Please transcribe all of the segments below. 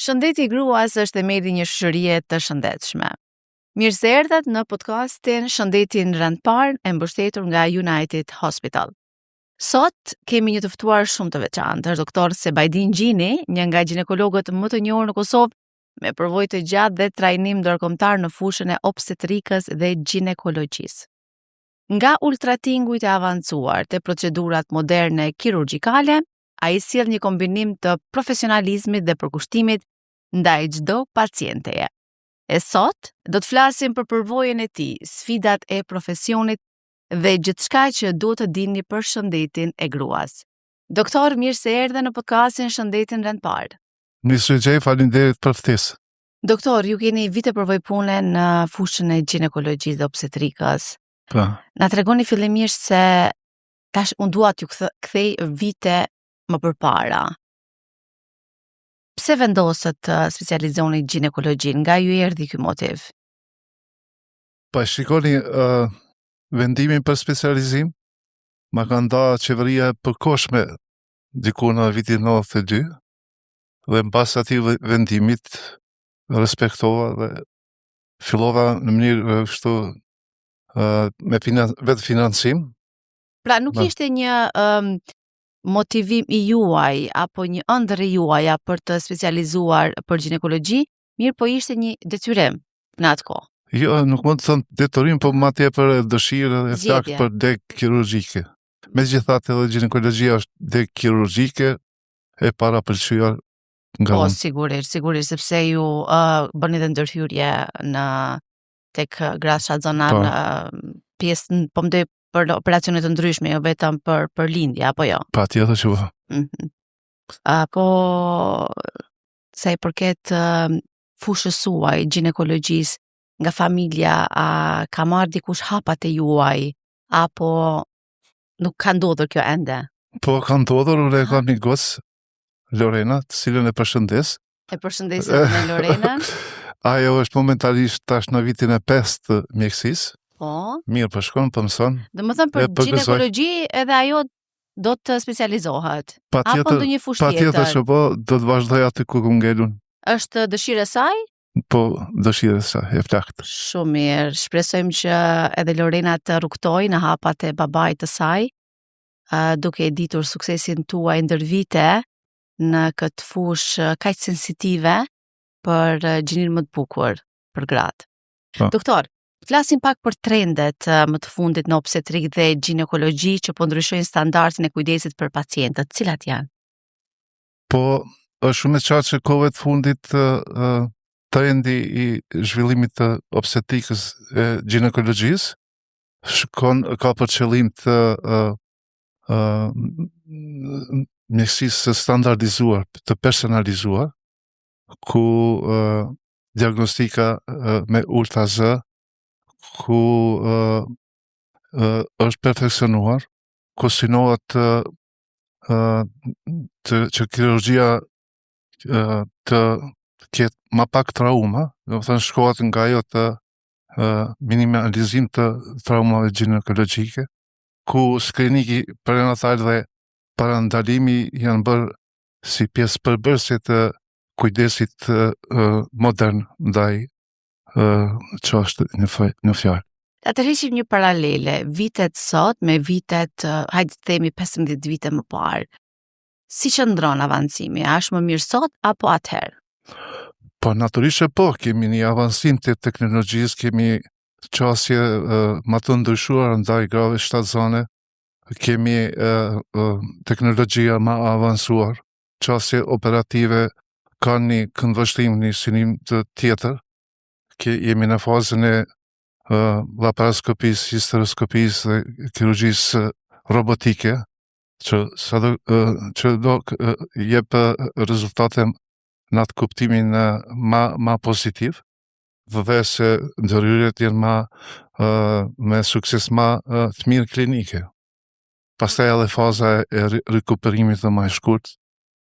Shëndeti i gruas është themeli i një shoqërie të shëndetshme. Mirë se erdhët në podcastin Shëndetin rand parë e mbështetur nga United Hospital. Sot kemi një të ftuar shumë të veçantë, është doktor Sebajdin Gjini, një nga ginekologët më të njohur në Kosovë, me përvojë të gjatë dhe trajnim ndërkombëtar në fushën e obstetrikës dhe ginekologjisë. Nga ultratinguit e avancuar te procedurat moderne kirurgjikale, ai sjell një kombinim të profesionalizmit dhe përkushtimit ndaj çdo pacienteje. E sot do të flasim për përvojën e tij, sfidat e profesionit dhe gjithçka që duhet të dini për shëndetin e gruas. Doktor, mirë se erdhe në podcastin Shëndetin rand parë. Mirë se faleminderit për ftesë. Doktor, ju keni vite përvojë pune në fushën e ginekologjisë dhe obstetrikës. Po. Na tregoni fillimisht se tash unë dua t'ju kthej vite më përpara. Pse vendosët të specializoni ginekologjinë? Nga ju erdhi ky motiv? Po shikoni, vendimin për specializim ma ka nda qeveria e përkohshme diku në vitin 92 dhe mbas atij vendimit respektova dhe fillova në mënyrë kështu me vetë financim. Pra nuk ishte një motivim i juaj apo një ëndër i juaja për të specializuar për ginekologji, mirë po ishte një detyrim në atë kohë. Jo, nuk mund të thënë detyrim, po ma tepër dëshirë e flakë për deg kirurgjike. Megjithatë edhe ginekologjia është deg kirurgjike e parapëlqyer nga Po, unë. sigurisht, sepse ju bëni dhe ndërhyrje në tek grasha zona Po. në pjesën, po mdoj për operacione të ndryshme, jo vetëm për lindje, apo jo? Patjetër që po. Po, sa i përket fushës suaj, ginekologjisë, nga familja, a ka marrë dikush hapat e juaj, apo nuk ka ndodhur kjo ende? Po, ka ndodhur, unë e kam një gocë, Lorena, të cilën e përshëndes. E përshëndesim me Lorenën. Ajo është momentalisht tash në vitin e 5 të mjekësisë. Po. Mirë po shkon, po mëson. Domethënë për ginekologji edhe ajo do të specializohet. Apo ndonjë fushë tjetër. Patjetër që po, do të vazhdoj aty ku ngelun. Është dëshira e saj? Po, dëshira e saj, e flakt. Shumë mirë. Shpresojmë që edhe Lorena të rrugtojë në hapat e babait të saj, duke e ditur suksesin tuaj ndër vite në këtë fushë kaq sensitive për gjinin më të bukur për gratë. Po. Doktor, flasim pak për trendet më të fundit në obstetrik dhe ginekologji që po ndryshojnë standardin e kujdesit për pacientët. Cilat janë? Po, është shumë e qartë që kohëve të fundit trendi i zhvillimit të obstetrikës e ginekologjisë ka për qëllim të mjekësisë standardizuar, të personalizuar, ku diagnostika me ultrazë, ku është perfeksionuar, ku synohet që kirurgjia të ketë ma pak trauma, do të thënë shkohet nga ajo të minimalizim të traumave ginekologjike, ku skriniki prenatal dhe parandalimi janë bërë si pjesë përbërëse të kujdesit modern ndaj që është në fjalë. Atëheqim një paralele, vitet sot me vitet, hajde të themi 15 vite më parë. Si qëndron avancimi? A është më mirë sot apo atëherë? Po natyrisht që po, kemi një avancim të teknologjisë, kemi qasje më të ndryshuar ndaj grave shtatzane, kemi teknologjia më avancuar, qasje operative ka një këndvështrim, një synim të tjetër, jemi në fazën e laparoskopisë, histeroskopisë dhe kirurgjisë robotike, që do jep rezultate në atë kuptimin ma pozitiv, dhe se ndërhyrjet janë me sukses ma të mirë klinike. Pastaj edhe faza e rikuperimit dhe ma e shkurt,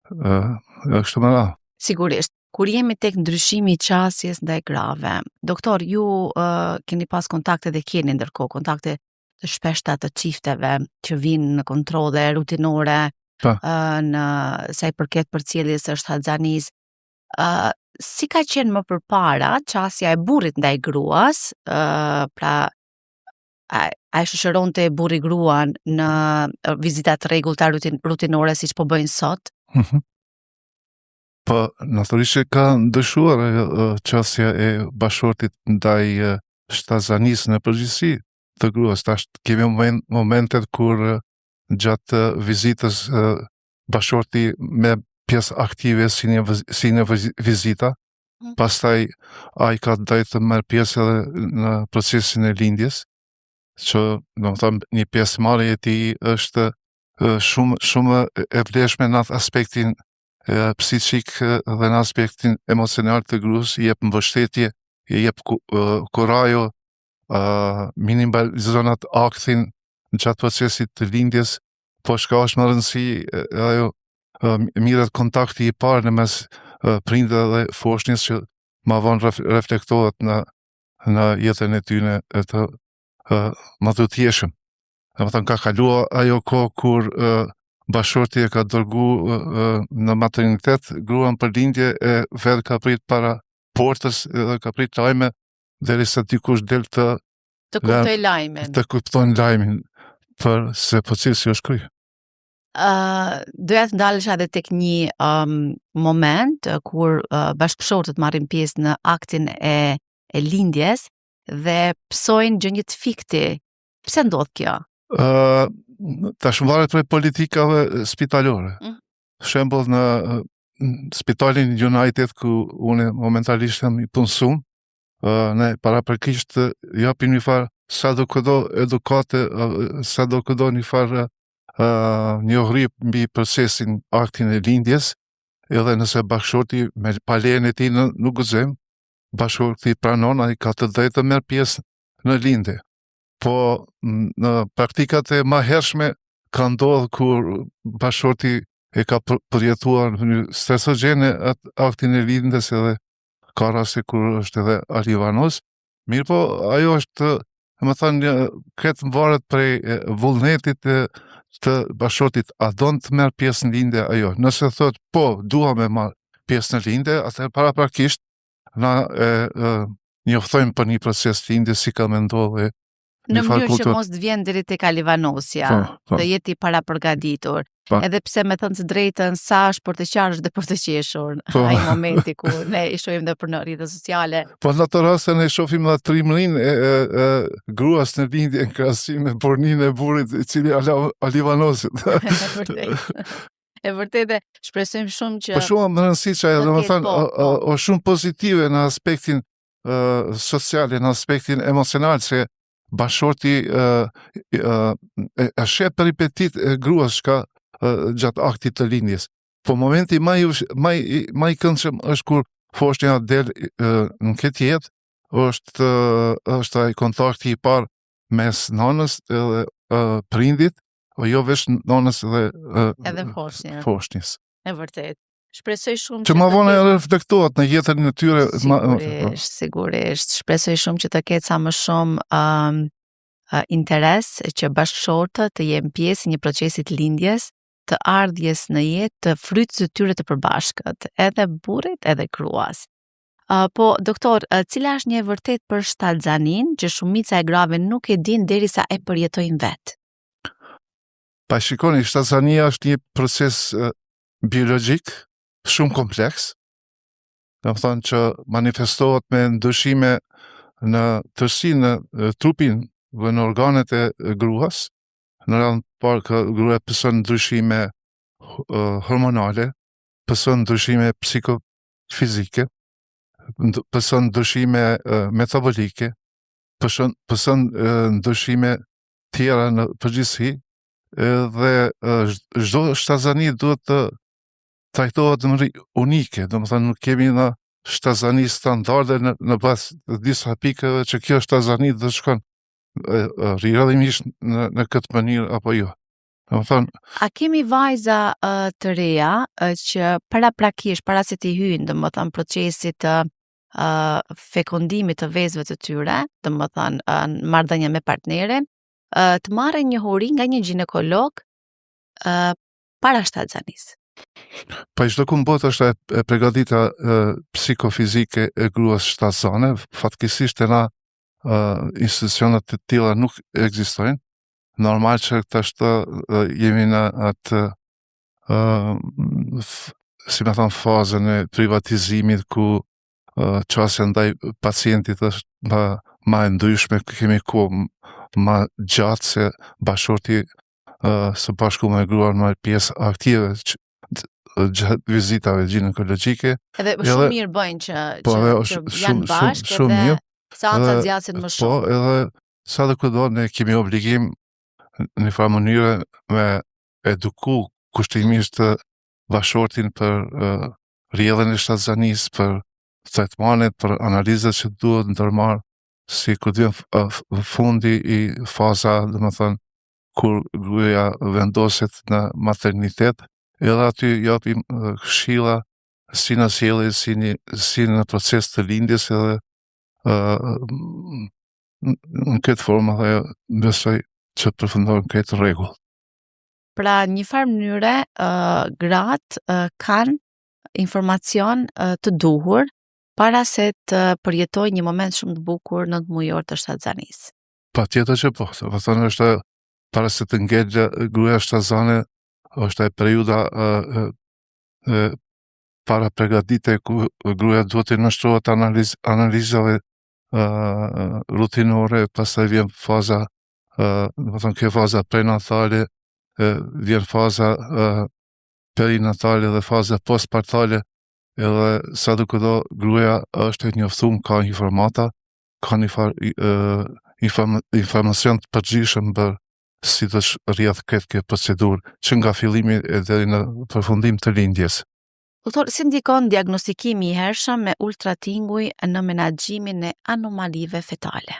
kështu më radhë. Sigurisht, kur jemi tek ndryshimi i qasjes ndaj grave, doktor, ju keni pas kontakte dhe keni ndërkohë kontakte të shpeshta të çifteve që vinë në kontrolle rutinore, Pa. Në sa i përket përcjelljes së shtatzanisë. Si ka qenë më përpara qasja e burrit ndaj gruas, pra a e shoqëronte burri gruan në vizitat rregullta rutinore siç po bëjnë sot? Po, natyrisht ka ndryshuar qasja e bashortit ndaj shtazanisë në përgjithësi të gruas. Tash kemi momentet kur gjatë vizitës bashorti me pjesë aktive si një vizita, pastaj ai ka drejtë të merr pjesë edhe në procesin e lindjes, që domethënë një pjesëmarrje e tij është shumë e vlefshme në atë aspektin psiqik dhe në aspektin emocional të gruas, i jep mbështetje, i jep kurajo, minimalizon atë aktin në qatë procesit të lindjes, po shka është më rëndësi ajo mirët kontakti i parë në mes prindë dhe foshnjës që ma vonë reflektohet në jetën e tyne e të madhutjeshëm. Dhe më thënë ka kalua ajo kohë kur bashorti e ka dërgu në maternitet gruan për lindje e vetë ka prit para portës dhe ka prit lajme derisa dikush del të kuptoj lajmin. Të kuptojnë lajmin për se procesi është kry. Doja të ndalesha edhe tek një moment kur bashkëshortët marrin pjesë në aktin e lindjes dhe psojnë gjënjë të fikti. Pse ndodh kjo? Tash varet prej politikave spitalore. Shembull në spitalin United ku unë momentalisht jam i punësum, ne paraprakisht japim një farë sa do këdo edukate, sa do këdo një farë njohuri mbi procesin aktin e lindjes, edhe nëse bashkëshorti me palejen e tij në guzim, bashkëshorti pranon, ai ka të drejtë të merr pjesë në lindje. Po në praktikat e mëhershme ka ndodhur kur bashkëshorti e ka përjetuar në një stresogjene atë aktin e lindjes, edhe ka raste kur është edhe alivanoz. Mirë po, ajo është, më thënë, këtë varet prej vullnetit të bashkëshortit, a don të merr pjesë në lindje ajo. Nëse thot po, dua me marr pjesë në lindje, atëherë paraprakisht na njoftojmë për një proces lindje si ka me ndodhur. Në mënyrë që mos të vjen deri tek alivanosja, të jeti para përgatitur. Edhe pse me thënë të drejtën, sa është për të qarsh dhe për të qeshur, ai momenti ku ne i shohim dhe për në rrjetet sociale. Po në atë rast ne shohim edhe trimërinë e gruas në lindje në krahasim me burninë e burrit i cili alivanosit. E vërtetë, shpresojmë shumë që po shumë më rëndësishme, domethënë, është shumë pozitive në aspektin social, në aspektin emocional, se bashorti e sheh peripetit e gruas ka gjatë aktit të lindjes. Po momenti më i këndshëm është kur foshnja del në këtë jetë, është ai kontakti i parë mes nënës edhe prindit, o jo veç nënës edhe foshnjës. E vërtet. Shpresoj shumë që më vonë reflektohet në jetën e tyre. Sigurisht. Shpresoj shumë që të ketë sa më shumë interes që bashkëshortët të jenë pjesë një procesit lindjes, të ardhjes në jetë të frytës të tyre të përbashkët, edhe burrit edhe gruas. Po, doktor, cila është një e vërtet për shtatzanin që shumica e grave nuk e din derisa e përjetojnë vetë? Pa shikoni, shtatzania është një proces biologjik shumë kompleks, do të thonë që manifestohet me ndryshime në tërësi në trupin dhe në organet e gruas. Në radhën parë ka gruaja pëson ndryshime hormonale, pëson ndryshime psikofizike, pëson ndryshime metabolike, pëson ndryshime tjera në përgjithësi, dhe çdo shtatzani duhet të trajtohet në mënyrë unike, domethënë nuk kemi në shtatzani standarde në bazë të disa pikave që kjo shtatzani do të shkon rrjedhimisht në këtë mënyrë apo jo. Domethënë, a kemi vajza të reja që para se të hyjnë, domethënë procesit të fekundimit të vezëve të tyre, domethënë marrëdhënia me partnerin, të marrin njohuri nga një ginekolog para shtatzanisë? Pa i çdo kombot është e përgatita psikofizike e gruas shtatzane, fatkeqësisht e na institucionet të tilla nuk ekzistojnë. Normal që këta jemi në atë si me thonë fazën e privatizimit ku qasja ndaj pacientit është ma e ndryshme, kemi kohë ma gjatë se bashorti së bashku me gruar në pjesë aktive gjatë vizitave ginekologjike. Edhe shumë mirë bëjnë që janë bashkë shumë edhe mirë. seancat zgjasin më shumë. Po, edhe sa dhe kudo ne kemi obligim në farë mënyre me eduku kushtimisht bashortin për rrjedhjen e shtatzanisë, për trajtimet, për analizat që duhet ndërmarr, si kur vjen fundi i faza, domethënë kur gruaja vendoset në maternitet, edhe aty japim këshilla si në sjellje, si në proces të lindjes edhe në këtë formë dhe besoj që përfundojnë këtë rregull. Pra një farë mënyre gratë kanë informacion të duhur para se të përjetojnë një moment shumë të bukur 9 mujor të shtatzanisë. Patjetër që po, do thonë është para se të ngel gruaja shtatzane, është e periudha para përgatitje ku gruaja duhet të nështrohet analizave rutinore, pastaj vjen faza, do të thonë kjo faza prenatale, vjen faza perinatale dhe faza postpartale, edhe sa do kudo gruaja është e njoftuar, ka informata, ka një informacion të përgjithshëm për si të rrjedh këtë procedurë që nga fillimi deri në përfundim të lindjes. Doktor, si ndikon diagnostikimi i hershëm me ultratinguj në menaxhimin e anomalive fetale?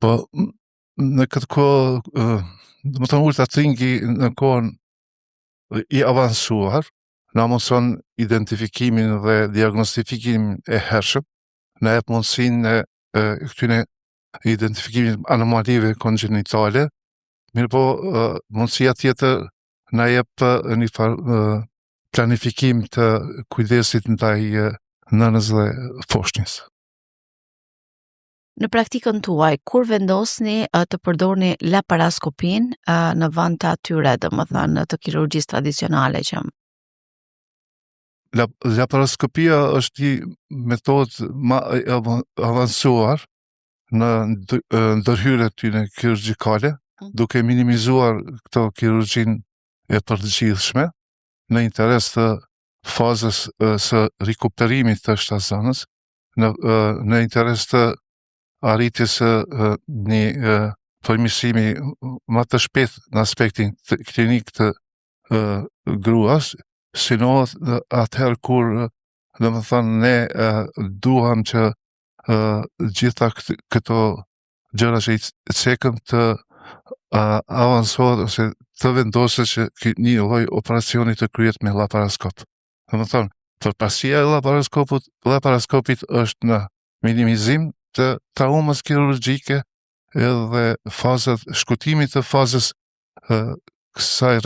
Po, në këtë kohë, do të thonë ultratingi në kohën i avancuar, na mëson identifikimin dhe diagnostifikimin e hershëm, na jep mundësinë e këtyre identifikimin anomalive kongenitale, mirë po mundësia tjetër na jep një planifikim të kujdesit ndaj nënës dhe foshnjës. Në praktikën tuaj, kur vendosni të përdorni laparaskopin në vend të atyre, domethënë të kirurgjisë tradicionale që Laparaskopia është një metodë më avancuar në ndërhyrjet tyre kirurgjikale, duke minimizuar këto kirurgjinë e përgjithshme në interes të fazës së rikuperimit të shtatzanës, në interes të arritjes së një përmirësimi më të shpejtë në aspektin klinik të gruas, sino atëherë kur domethënë ne duam që gjitha këto gjëra që i cekëm të avansohet ose të vendoset që një lloj operacioni të kryhet me laparaskop. Domethënë, përparësia e laparaskopit është në minimizim të traumës kirurgjike edhe shkutimit të fazës kësaj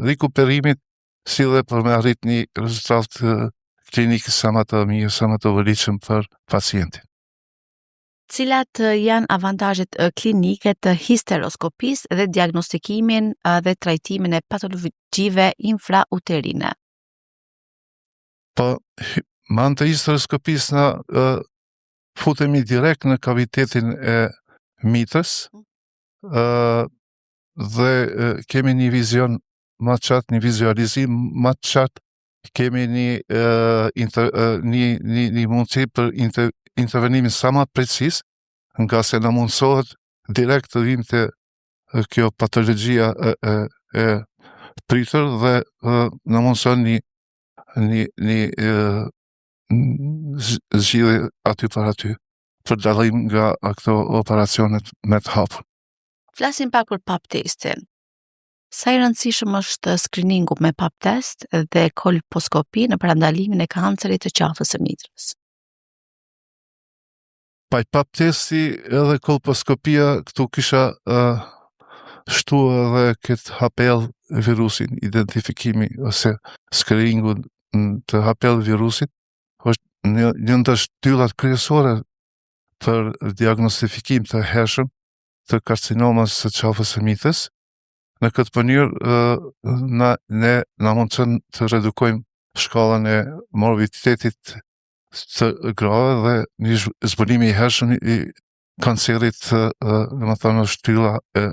rikuperimit, si dhe për me arrit një rezultat klinik sa më të mirë, sa më të vëlidshëm për pacientin. Cilat janë avantazhet klinike të histeroskopisë dhe diagnostikimin dhe trajtimin e patologjive infrauterine? Po, me anë të histeroskopisë na futemi direkt në kavitetin e mitrës dhe kemi një vizion më qartë, një vizualizim më qartë, kemi një mundësi për intervenimin sa më precis, nga se na mundësohet direkt të vim të kjo patologjia e pritër dhe na mundëson një zgjidhje aty për aty, për dallim nga këto operacionet me të hapur. Flasim pak për pap testin. Sa i rëndësishëm është skriningu me pap test dhe kolposkopi në parandalimin e kancerit të qafës së mitrës? Pap testi edhe kolposkopia këtu kisha shtu edhe këtë HPL virusin, identifikimi ose screeningu të HPL virusit, është një ndër shtyllat kryesore për diagnostifikim të hershëm të karcinomës së qafës së mitës. Në këtë mënyrë ne na mundson të redukojmë shkallën e morbiditetit të grave dhe një zbulimi i hershëm i kancerit, domethënë shtylla e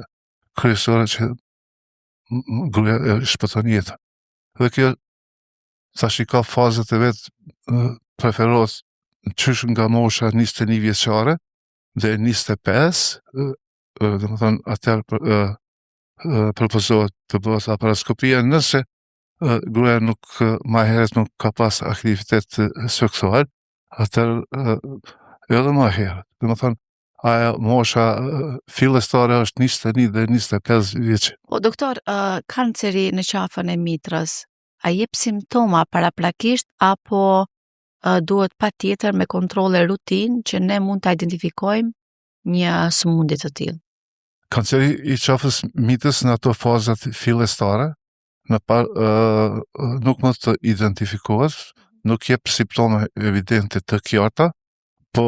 kryesore që gruaja e shpëton jetën. Dhe kjo tash i ka fazat e vet, preferohet qysh nga mosha 21 vjeçare dhe 25, domethënë atëherë propozohet të bëhet laparoskopia nëse gruaja ma herët nuk ka pas aktivitet seksual, atëherë edhe ma herët. Domethënë ajo mosha fillestare është 21 dhe 25 vjeç. Po doktor, kanceri në qafën e mitrës, a jep simptoma paraprakisht apo duhet patjetër me kontrolle rutinë që ne mund ta identifikojmë një sëmundje të tillë? Kanceri i qafës mitës në ato fazat fillestare nuk mund të identifikohet, nuk jep simptome evidente të qarta, po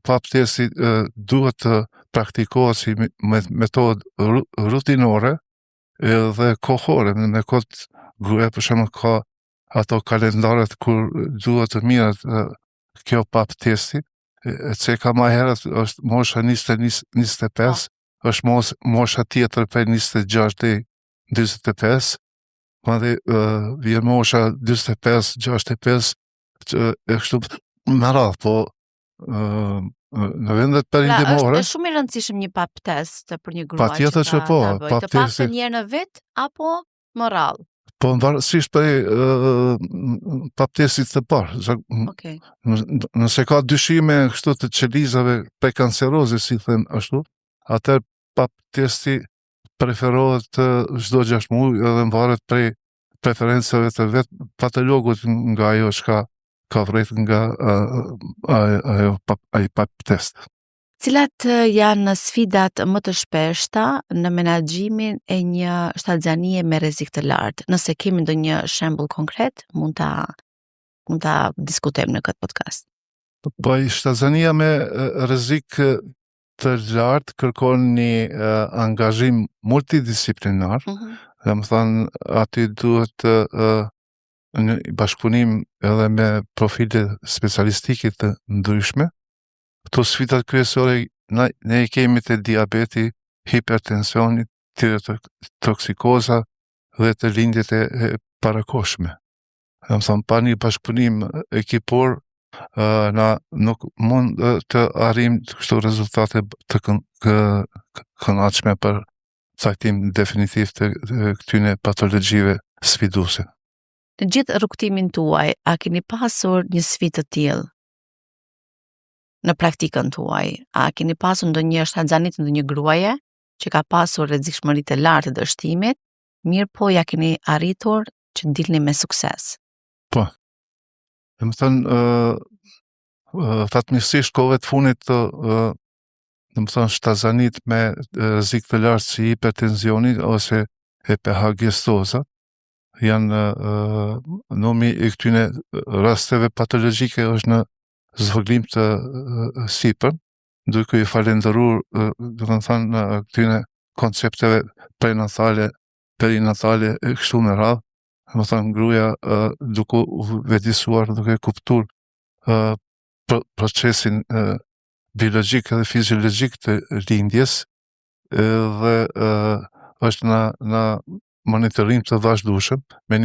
pap testi duhet të praktikohet si metodë rutinore edhe kohore. Me kohët gruaja për shembull ka ato kalendaret kur duhet të mirët kjo pap testi, që ka ma herët është mosha 20-25, është mosha tjetër për 26 dhe 25, madje vjen mosha 45-65 e kështu me radhë, po në vendet perindimore është shumë i rëndësishëm një pap test për një grua. Patjetër që po, pap testi të paktën një herë në vit apo më radhë. Po varësisht për pap testit të parë. Okay. Nëse ka dyshime kështu të qelizave prekanceroze, si thënë ashtu, atëherë pap testi preferohet çdo 6 muaj edhe varet prej preferencave të vet patologut nga ajo çka ka vret nga ai pap test. Cilat janë sfidat më të shpeshta në menaxhimin e një shtatzanie me rrezik të lartë? Nëse kemi ndonjë shembull konkret, mund ta diskutojmë në këtë podcast. Po shtatzania me rrezik të lartë kërkon një angazhim multidisiplinar. Domethënë aty duhet një bashkëpunim edhe me profile specialistike të ndryshme. Këto sfidat kryesore ne i kemi të diabeti, hipertensioni, tirotoksikoza dhe të lindjet e parakohshme. Domethënë pa një bashkëpunim ekipor na nuk mund të arrijmë këto rezultate të këndshme për caktim definitiv të këtyre patologjive sfiduese. Në gjithë rrugtimin tuaj, a keni pasur një sfidë të tillë? Në praktikën tuaj, a keni pasur ndonjë shtatzani të ndonjë gruaje që ka pasur rrezikshmëri të lartë të dështimit, mirë po ja keni arritur që dilni me sukses? Po. Domethënë fatmirësisht kohëve të funit domethënë shtatzanit me rrezik të lartë si hipertensioni ose ephagistoza janë numri i këtyre rasteve patologjike është në zvoglim të sipër, duke i falendëruar domethënë këtyre koncepteve prenatale, perinatale e kështu me radhë, domethënë gruaja duke u vetëdijsuar, duke kuptuar procesin biologjik dhe fiziologjik të lindjes dhe është në monitorim të vazhdueshëm, me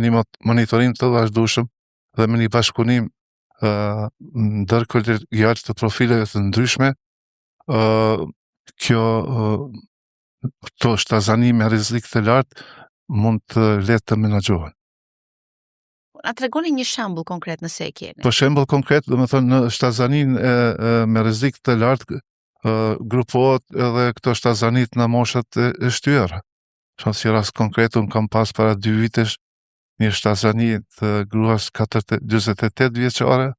një monitorim të vazhdueshëm dhe me një bashkëpunim ndërkolegjal të profileve të ndryshme, këto shtatzani me rrezik të lartë mund të lehtë të menaxhohen. A tregoni një shembull konkret nëse e keni? Për shembull konkret, domethënë në shtatzanin me rrezik të lartë grupohet edhe këto shtatzanit në moshat e shtyera. Si rast konkret, unë kam pas para 2 vitesh një shtatzani të gruas 48 vjeçare,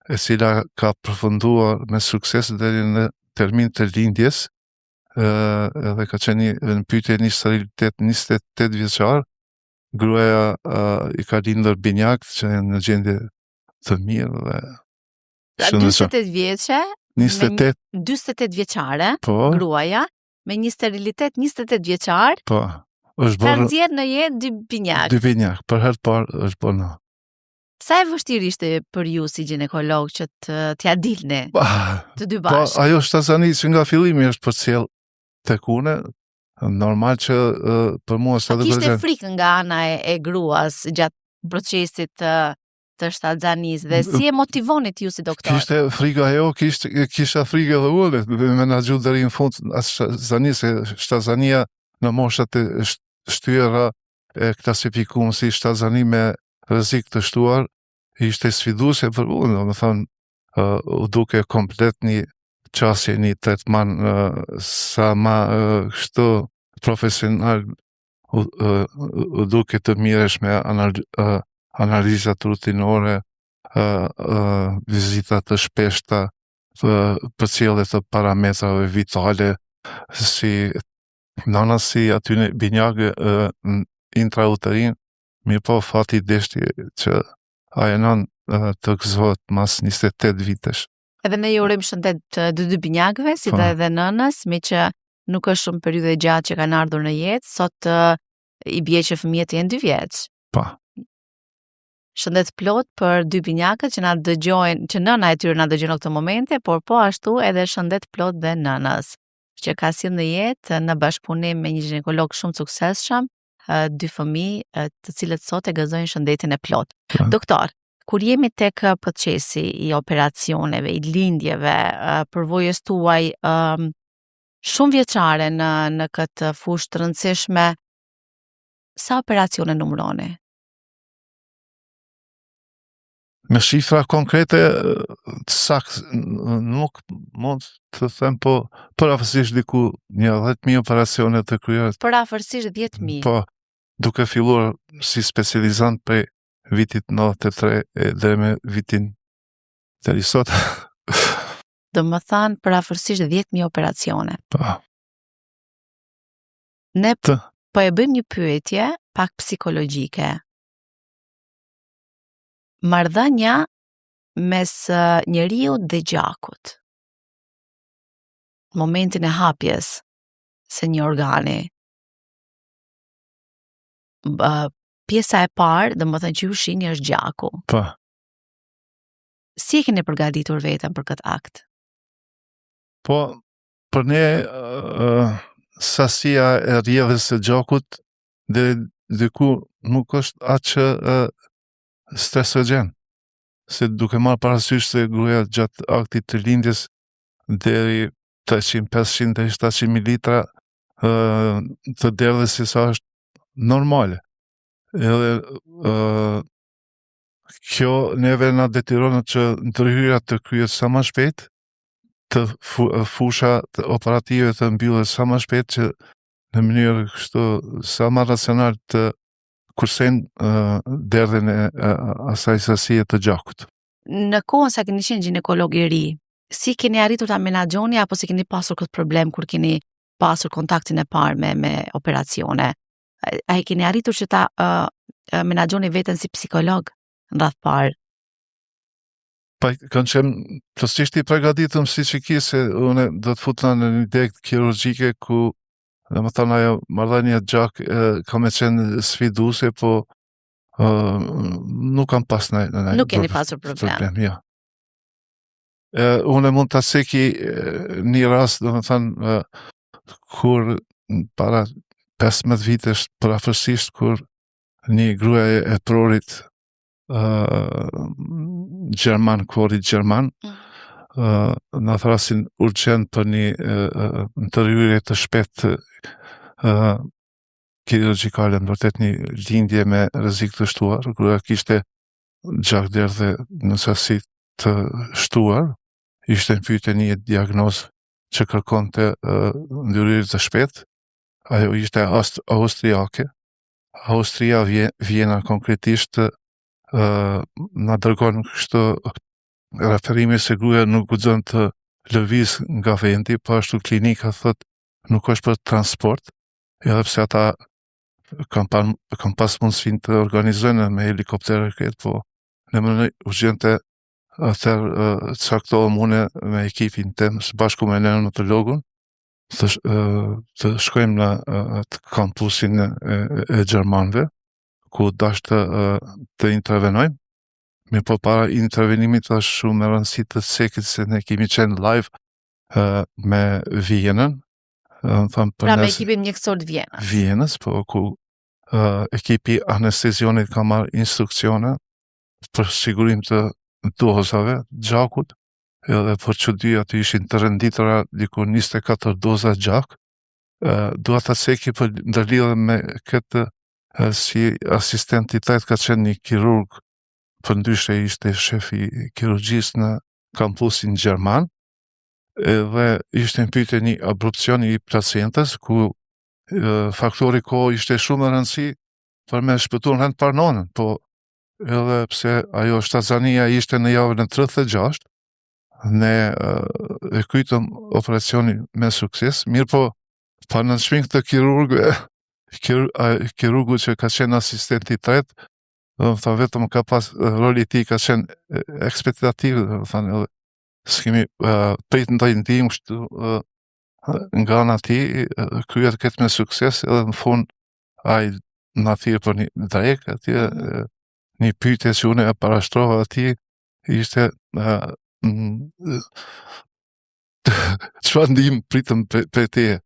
e cila ka përfunduar me sukses deri në termin të lindjes edhe ka qenë në pyetje një sterilitet 28 vjeçar, gruaja i ka lindër binjak që janë në gjendje të mirë dhe 48 vjeçe, 28, 48 vjeçare, po, gruaja, me një sterilitet 28 vjeçar, po, është ka bërë nxjerr në jetë dy binjak. 2 binjak, për herë të parë është bërë. Sa e vështirë ishte për ju si ginekolog që t'ja dilni të dy Po, bashkë? ajo shtazani që nga fillimi është përcjell tek une, normal që për mua A kishte frikë nga ana e gruas gjatë procesit të shtazanis dhe si e motivonit ju si doktor? Kishte frikë ajo, kisha frikë edhe unë, me menaxhu deri në fund as shtazani, se shtazania në moshat e shtyera e klasifikuar si shtazani me rrezik të shtuar, ishte sfiduese për unë, domethënë u duke komplet një qasje, një tretman sa ma kështu profesional, u duke të mireshme analizat rutinore, vizita të shpeshta, përcjellje të parametrave vitale, si nana si aty në binjake intrauterin, mirë po fati deshti që ajo nanë të gëzohet mas 28 vitesh. Edhe ne ju urojmë shëndet dy binjakëve, si dhe edhe nënës, me që nuk është shumë periudhë e gjatë që kanë ardhur në jetë, sot i bie që fëmijët janë 2 vjeç. Po. Shëndet plot për dy binjakët që na dëgjojnë, që nëna e tyre na dëgjon në këtë momente, por po ashtu edhe shëndet plot dhe nënës, që ka sjellë në jetë në bashkëpunim me një ginekolog shumë suksesshëm, 2 fëmijë të cilët sot e gëzojnë shëndetin e plot. Doktor, kur jemi tek procesi i operacioneve, i lindjeve, përvojës tuaj shumë vjeçare në këtë fushë të rëndësishme, sa operacione numëroni? Me shifra konkrete, saktë nuk mund të them, po parafërsisht diku një 10.000 operacione të kryer. Parafërsisht 10.000. Po, duke filluar si specializant prej vitit 93 dhe me vitin deri sot. Do më thanë parafërsisht 10.000 operacione. Po. Ne po e bëjmë një pyetje pak psikologjike. Marrëdhënia mes njeriu dhe gjakut. Momentin e hapjes së një organi. Pjesa e parë, domethënë që ju shihni, është gjaku. Po. Si e keni përgatitur veten për këtë akt? Po, për ne sasia e rrjedhjes së gjakut dhe diku nuk është aq stresogen, se duke marrë parasysh se gruaja gjatë aktit të lindjes deri 300-500 deri 700 mililitra të derdhjes së saj është normale. Edhe kjo neve na detyron që ndërhyrja të kryhet sa më shpejt, të fusha të operative të mbyllet sa më shpejt, që në mënyrë kështu sa më racional të kursejnë derdhjen e asaj sasie të gjakut. Në kohën sa keni qenë ginekolog i ri, si keni arritur ta menaxhoni apo si keni pasur këtë problem kur keni pasur kontaktin e parë me operacione? A e keni arritur që ta menaxhoni veten si psikolog në radh parë? Pa, kanë qenë plotësisht i përgatitëm si që ki, se une do të futna në një degë kirurgjike ku, dhe më thënë, ajo marrëdhënia gjak ka me qenë sfiduese, po nuk kam pas nuk keni pasur problem. Ja. Une mund të seki një rast, dhe më thënë, kur para 15 vitesh parafërsisht, kur një gruaja e prorit Gjerman, kuorit Gjerman, në thrasin urgjent për një ndërhyrje të shpejtë kirurgjikale, në vërtet një lindje me rrezik të shtuar. Gruaja kishte gjakderdhje në sasi të shtuar, ishte në pyetje një diagnozë që kërkonte ndërhyrje të shpejtë. Ajo ishte austriake. Austria, Vjena konkretisht, na dërgon kështu referime se gruaja nuk guxon të lëviz nga vendi, po ashtu klinika thot nuk është për transport, edhe pse ata kam pas mundësinë të organizojnë me helikoptere këtë, po në mënyrë urgjente atëherë caktohem unë me ekipin tim së bashku me neonatologun të shkojmë në atë kampusin e gjermanëve, ku dash të intervenojmë. Mirë po para intervenimit është shumë e rëndësishme të cekit se ne kemi qenë live me Vienën, Pra me ekipin mjekësor të Vienës, po ku ekipi anestezionit ka marrë instruksione për sigurim të dozave, gjakut, edhe për çudi aty ishin të renditura diku 24 doza gjak. Dua ta ceki për ndërlidhje me këtë si asistent i tret ka qenë një kirurg, përndryshe ishte shefi kirurgjisë në kampusin gjerman, edhe ishte në pyetje një abrupcion i placentës, ku faktori kohë ishte shumë e rëndësi për me shpëtuar rend par nonën, po edhe pse ajo shtazania ishte në javën e 36, ne e krytëm operacionin me sukses, mirë po pa në shping të kirurgu që ka qenë asistenti i tret, vetëm ka pas roli i tij ka qenë ekspektativ, edhe s'kemi prit ndaj ndihmë kështu nga ana e tij, kryet këtë me sukses, edhe në fund ai na thirr për një drek atje, një pyetje që unë e parashtrova atij ishte çfarë ndihmë pritëm prej teje.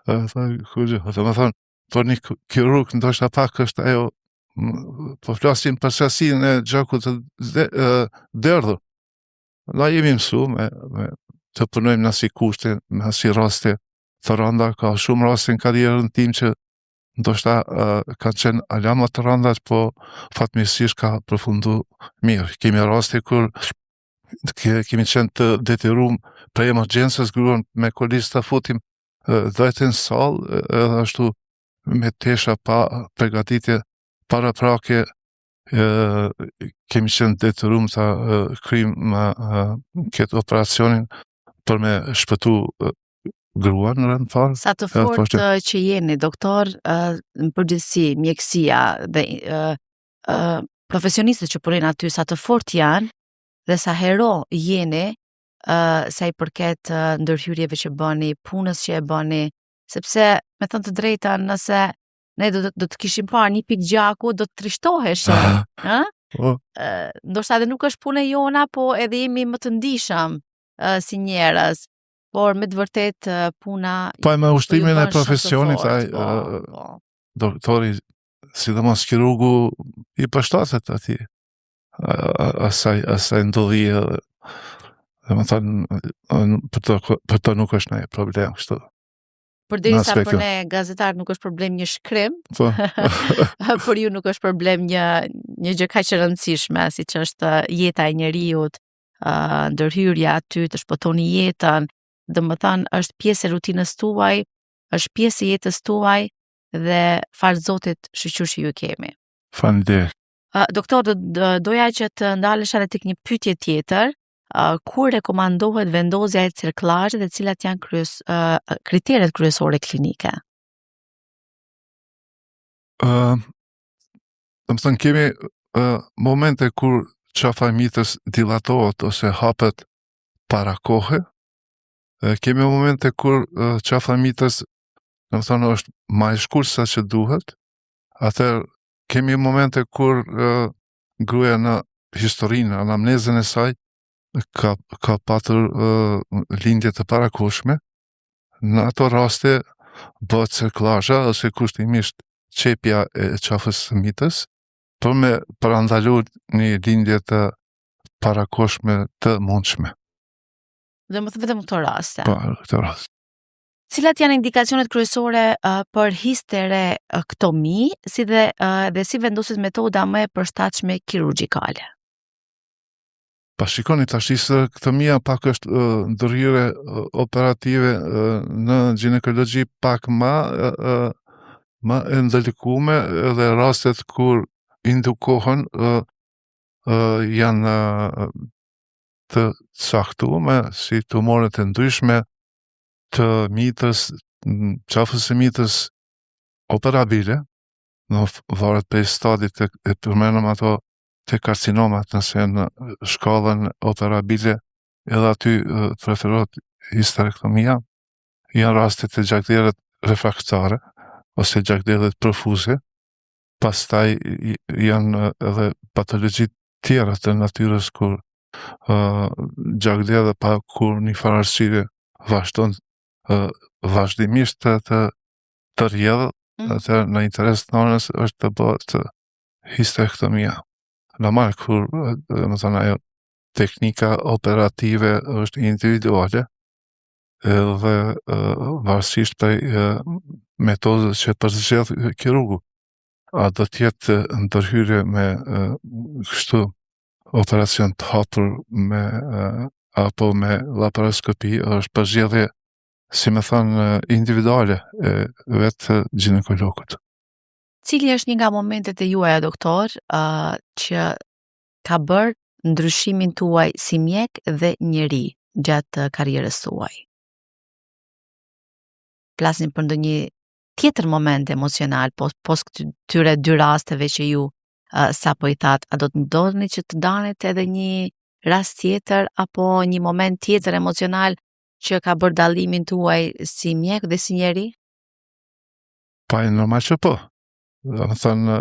Do të thonë, për një kirurg ndoshta pak është ajo, po flasim për sasinë e gjakut të derdhur. Na jemi mësuar me të punojmë në asnjë kushte, në asnjë raste të rënda, ka shumë raste në karrierën tim që ndoshta kanë qenë alama të rënda, po fatmirësisht ka përfunduar mirë. Kemi raste kur kemi qenë të detyruar për emergjencës gruan me kolis të futim dhejtë në salë, edhe ashtu me tesha pa përgatitje paraprake, kemi qenë detyruar të kryjmë këtë operacionin për me shpëtu gruan në rend parë. Sa të fortë që jeni, doktor, në përgjithësi, mjekësia dhe profesionistët që punojnë aty, sa të fortë janë dhe sa hero jeni sa i përket ndërhyrjeve që bëni, punës që e bëni, sepse me thënë të drejtën, nëse ne do të kishim parë një pikë gjaku, do të trishtoheshim. Ndoshta edhe nuk është punë e jona, po edhe jemi më të ndihshëm si njerëz. Por me të vërtet puna... Po e me ushtrimin e profesionit, doktori, sidomos kirurgu, i përshtatet ati asaj ndodhie, dhe më thënë, për të nuk është në problem kështu. Përderisa për ne gazetar nuk është problem një shkrim, për ju nuk është problem një gjë kaq e rëndësishme, siç është jeta e njeriut, ndërhyrja aty të shpëtoni jetën, dhe më thënë është pjesë e rutinës tuaj, është pjesë e jetës tuaj dhe falë Zotit shoqëruar që ju kemi. Faleminderit. Doktor, doja që të ndalesha edhe tek një pyetje tjetër, kur rekomandohet vendosja e cerklazhit dhe cilat janë kriteret kryesore klinike? Do të thënë kemi momente kur qafa e mitës dilatohet ose hapet para kohe. Kemi momente kur qafa e mitës, do të thënë, është më e shkurtër se që duhet. Atëherë kemi momente kur gruaja në historinë, anamnezën e saj ka patur lindje të parakoshme. Në ato raste bëhet cerklazha ose kushtimisht qepja e qafës së mitës për me parandaluar një lindje të parakoshme të mundshme. Dhe më thë vetëm këto raste. Po, këto raste. Cilat janë indikacionet kryesore për histerektomi, dhe si vendoset metoda më e përshtatshme kirurgjikale? Shikoni tash, histerektomia pak është ndërhyrje operative në ginekologji pak më e ndalikume, dhe rastet kur indukohen janë të caktuar, si tumoret e ndryshme të mitës, qafës së mitës operabile, në varet për stadit e përmenëm ato të karcinomat, nëse në shkallën operabile edhe aty preferohet histerektomia, janë rastet e gjakderet refraktare ose gjakderet profuze, pastaj janë edhe patologjit tjera të natyrës kur gjakdera pa kur një farë arsye vazhdon vazhdimisht të rjedhë, atë në interes të nonës është të bëhet histerektomia. Normal kur më thënë ajo teknika operative është individuale edhe varësisht prej metodës që përzgjedh kirurgu. A do t'jetë ndërhyrje me kështu operacion të hapur me apo me laparoskopi është përzgjedhje, si me thënë, individuale e vetë ginekologut. Cili është një nga momentet e juaja, doktor, që ka bërë ndryshimin tuaj si mjek dhe njeri gjatë karrierës tuaj? Flasim për ndonjë tjetër moment emocional, pos këtyre dy rasteve që ju sapo i thatë, a do të ndodhni që të danit edhe një rast tjetër apo një moment tjetër emocional që ka bërë dallimin tuaj si mjek dhe si njeri? Pa e normal që po. Dhe më thënë,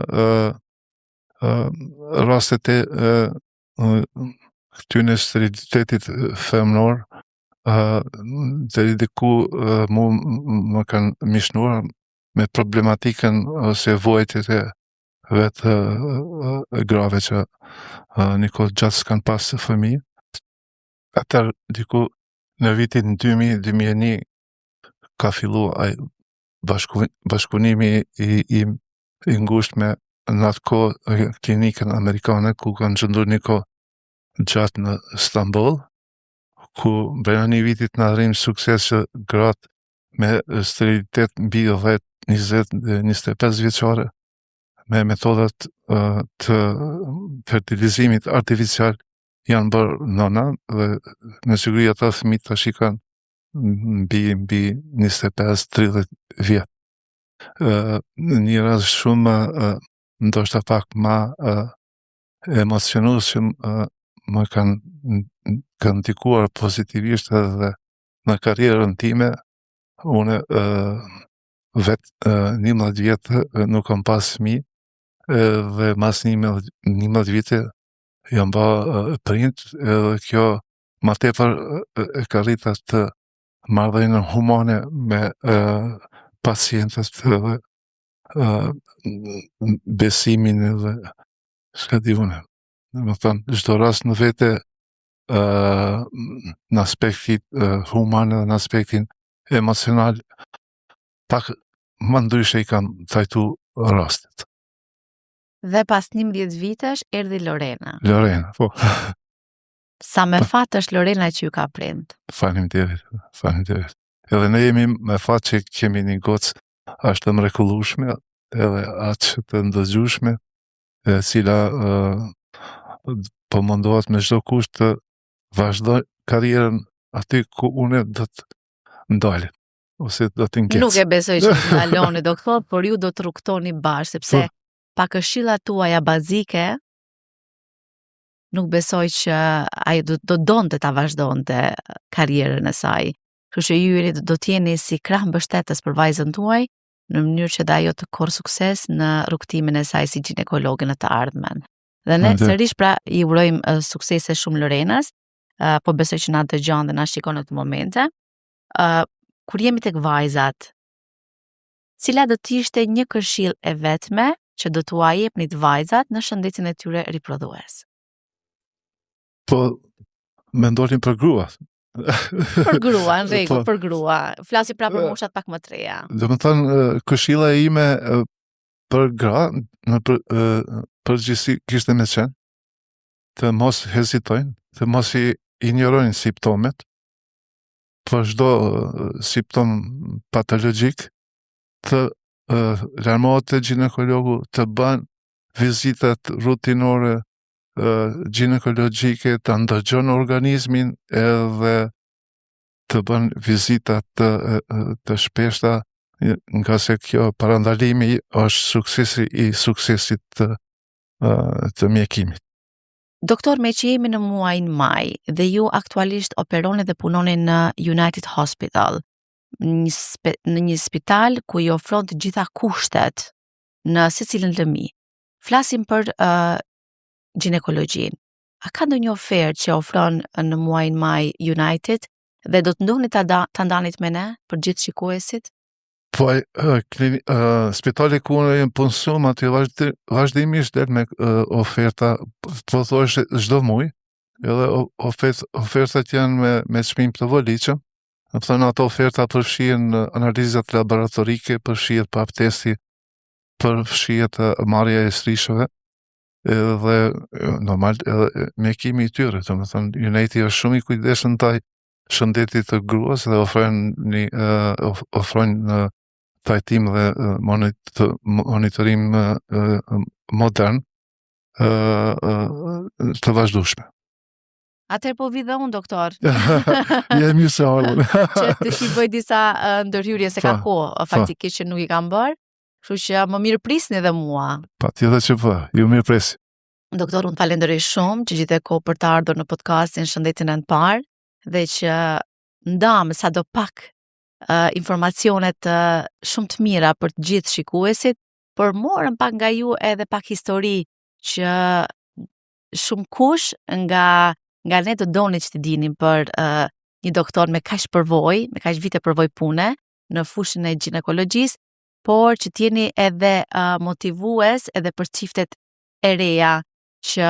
rastet e këtyne sterilitetit femnor, deri diku mu më kanë mishnuar me problematikën ose vojtjet e vetë grave që një kohë gjatë s'kanë pasë fëmijë. Atër diku në vitin 2000-2001 ka fillu ai bashkëpunimi i ngusht me në atë kohë klinikën amerikane ku kanë gjëndur një kohë gjatë në Istanbul, ku brenda një vitit në arrim sukses që gratë me sterilitet mbi 10, 20, 25 vjeçare me metodat të fertilizimit artificial janë bërë nëna dhe me siguri ata fëmijë tash i kanë mbi 25-30 vjet. Një rast shumë ndoshta pak ma emocionues që më kanë ndikuar pozitivisht edhe në karrierën time. Unë vetë 11 vjetë nuk kam pas fëmijë dhe mas 11 vite jam ba prind, edhe kjo ma tepër e ka rritur të marrëdhënien humane me pacientët edhe besimin edhe çka di unë. Më thënë, çdo rast në vete në aspektit human dhe në aspektin emocional pak më ndryshe i kam trajtu rastet. Dhe pas 11 vitesh erdhi Lorena. Lorena, po. Sa me fat është Lorena që ju ka prind? Faleminderit. Edhe ne jemi me fat që kemi një gocë ashtë të mrekullueshme edhe aq të ndëgjueshme, e cila po mundohet me çdo kusht të vazhdoj karrierën aty ku unë do të ndalet ose do të ngec. Nuk e besoj që të ndaloni, doktor, por ju do të rrugtoni bashkë, sepse pa këshillat tuaja bazike nuk besoj që ai do donte ta vazhdonte karrierën e saj. Kështu që ju do të jeni si krah mbështetës për vajzën tuaj në mënyrë që ajo të korrë sukses në rrugtimin e saj si ginekologe në të ardhmen. Dhe ne sërish pra i urojmë suksese shumë Lorenas, po besoj që na dëgjon dhe na shikon në këtë momente. Kur jemi tek vajzat, cila do të ishte një këshill e vetme që do t'ua jepnit vajzat në shëndetin e tyre riprodhues? Po, mendonin për grua. Për grua, në rregull, për grua. Flasi pra për moshat pak më të reja. Do të thënë, këshilla ime për gra, në përgjithësi kishte me qenë të mos hezitojnë, të mos i injorojnë simptomet, për çdo simptom patologjik, të larmohet te ginekologu, të bën vizitat rutinore ginekologjike, të ndëgjon organizmin edhe të bën vizita të shpeshta, nga se kjo parandalimi është suksesi i suksesit të mjekimit. Doktor, me që jemi në muajin maj dhe ju aktualisht operoni dhe punoni në United Hospital, në një spital ku ju ofron të gjitha kushtet në secilën lëmi. Flasim për ginekologjinë. A ka ndonjë ofertë që ofron në muajin maj United dhe do të ndoni ta ndanit me ne për gjithë shikuesit? Po, spitali ku unë punësum aty vazhdimisht del me oferta, po thosh çdo muaj, edhe ofertat janë me çmim të voliçëm. Do të thonë ato oferta përfshihen analizat laboratorike, përfshihet pap testi, përfshihet marrja e strishave, edhe normal edhe mjekimi i tyre. Domethënë Uniti është shumë i kujdesshëm ndaj shëndetit të gruas dhe ofrojnë trajtim dhe monitorim modern të vazhdueshme. Atëherë po vi dhe unë, doktor. Jemi mirë se ardhur. Që të ti bëj disa ndërhyrje se ka kohë, faktikisht që nuk i kam bërë, kështu që më mirë prisni dhe mua. Patjetër që po, ju mirë presi. Doktor, unë falenderoj shumë që gjithë kohë për të ardhur në podcastin Shëndetin e parë dhe që ndam sado pak informacionet shumë të mira për të gjithë shikuesit, por morëm pak nga ju edhe pak histori që shumë kush nga ne të doni që të dinin për një doktor me kaq përvojë, me kaq vite përvojë pune në fushën e ginekologjisë, por që t'jeni edhe motivues edhe për çiftet e reja që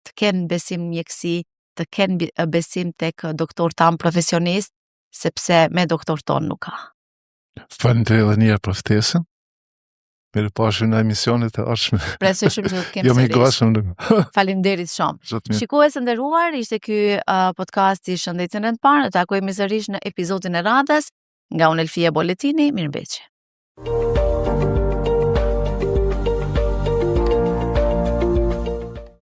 të kenë besim mjeksi, të kenë besim tek doktor tan profesionist, sepse me doktor ton nuk ka. Falenderoj edhe një herë për ftesën. Mirë pashim në emisionet e ardhshme. Presoj shumë që do të kemi Jo më gashëm. Faleminderit shumë. Shikues të nderuar, ishte ky podcasti Shëndetin e parë. Ne takojmë sërish në episodin e radhës nga unë Elfia Bolletini. Mirëmbëjtje.